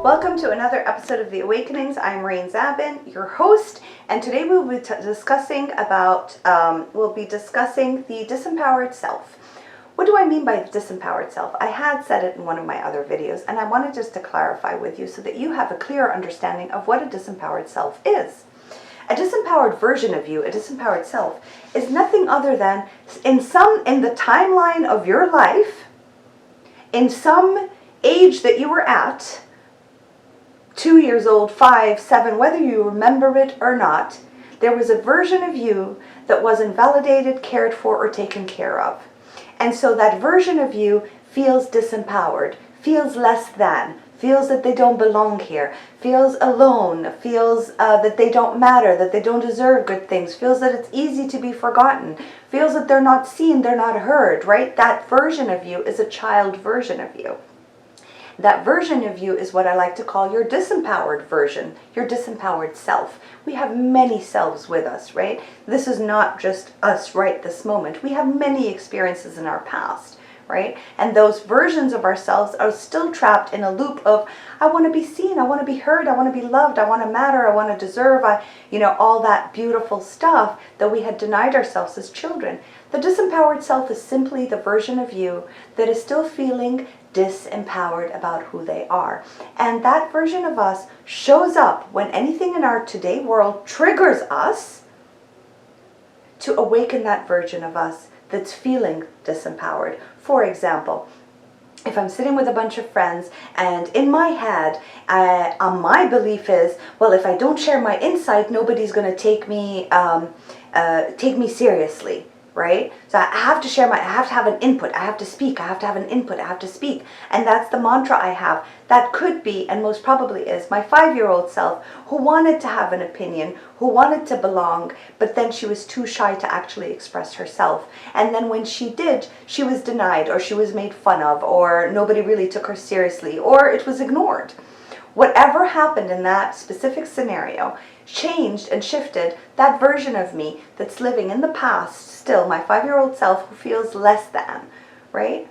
Welcome to another episode of The Awakenings. I'm Zaben, your host, and today we'll be discussing the disempowered self. What do I mean by disempowered self? I had said it in one of my other videos, and I wanted just to clarify with you so that you have a clear understanding of what a disempowered self is. A disempowered version of you, a disempowered self, is nothing other than in the timeline of your life, in some age that you were at, 2 years old, 5, 7, whether you remember it or not, there was a version of you that wasn't validated, cared for, or taken care of. And so that version of you feels disempowered, feels less than, feels that they don't belong here, feels alone, feels that they don't matter, that they don't deserve good things, feels that it's easy to be forgotten, feels that they're not seen, they're not heard, right? That version of you is a child version of you. That version of you is what I like to call your disempowered version, your disempowered self. We have many selves with us, right? This is not just us right this moment. We have many experiences in our past, right? And those versions of ourselves are still trapped in a loop of, I want to be seen, I want to be heard, I want to be loved, I want to matter, I want to deserve, all that beautiful stuff that we had denied ourselves as children. The disempowered self is simply the version of you that is still feeling disempowered about who they are. And that version of us shows up when anything in our today world triggers us to awaken that version of us that's feeling disempowered. For example, if I'm sitting with a bunch of friends and in my head, my belief is, well, if I don't share my insight, nobody's going to take me seriously. Right? So I have to I have to have an input, I have to speak, I have to have an input, I have to speak. And that's the mantra I have. That could be, and most probably is, my 5-year-old self who wanted to have an opinion, who wanted to belong, but then she was too shy to actually express herself. And then when she did, she was denied, or she was made fun of, or nobody really took her seriously, or it was ignored. Whatever happened in that specific scenario changed and shifted that version of me that's living in the past, still my 5-year-old self who feels less than, right?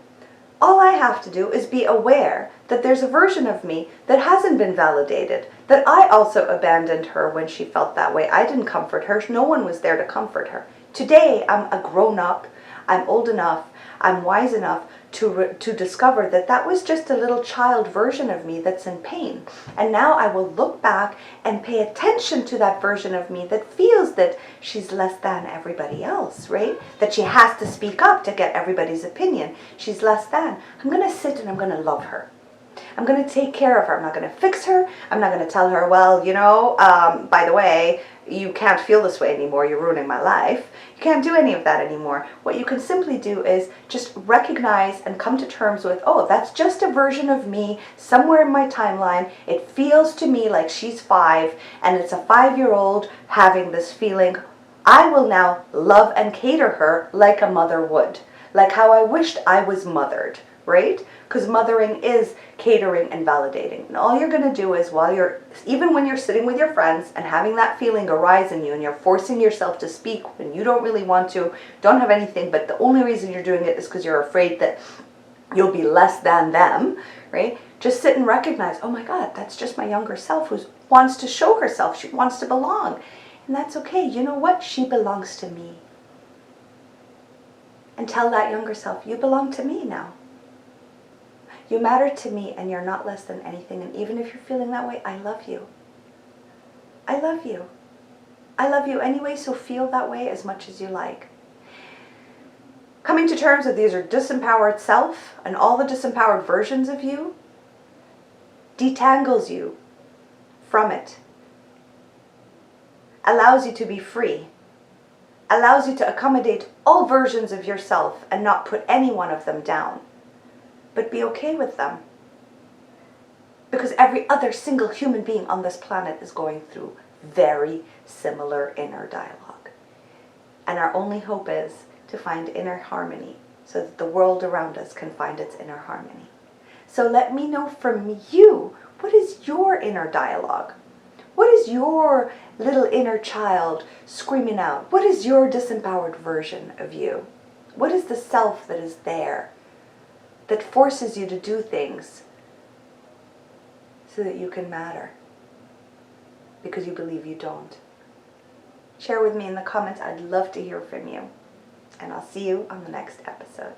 All I have to do is be aware that there's a version of me that hasn't been validated, that I also abandoned her when she felt that way. I didn't comfort her. No one was there to comfort her. Today, I'm a grown-up, I'm old enough, I'm wise enough to discover that that was just a little child version of me that's in pain. And now I will look back and pay attention to that version of me that feels that she's less than everybody else, right? That she has to speak up to get everybody's opinion. She's less than. I'm going to sit and I'm going to love her. I'm going to take care of her. I'm not going to fix her. I'm not going to tell her, well, by the way, you can't feel this way anymore. You're ruining my life. You can't do any of that anymore. What you can simply do is just recognize and come to terms with, oh, that's just a version of me somewhere in my timeline. It feels to me like she's 5 and it's a 5-year-old having this feeling. I will now love and cater her like a mother would, like how I wished I was mothered, right? Because mothering is catering and validating. And all you're going to do is even when you're sitting with your friends and having that feeling arise in you and you're forcing yourself to speak when you don't really want to, don't have anything, but the only reason you're doing it is because you're afraid that you'll be less than them, right? Just sit and recognize, oh my God, that's just my younger self who wants to show herself. She wants to belong. And that's okay. You know what? She belongs to me. And tell that younger self, you belong to me now. You matter to me and you're not less than anything. And even if you're feeling that way, I love you. I love you. I love you anyway, so feel that way as much as you like. Coming to terms with these are disempowered self and all the disempowered versions of you detangles you from it. Allows you to be free. Allows you to accommodate all versions of yourself and not put any one of them down. But be okay with them. Because every other single human being on this planet is going through very similar inner dialogue. And our only hope is to find inner harmony so that the world around us can find its inner harmony. So let me know from you, what is your inner dialogue? What is your little inner child screaming out? What is your disempowered version of you? What is the self that is there that forces you to do things so that you can matter because you believe you don't? Share with me in the comments. I'd love to hear from you. And I'll see you on the next episode.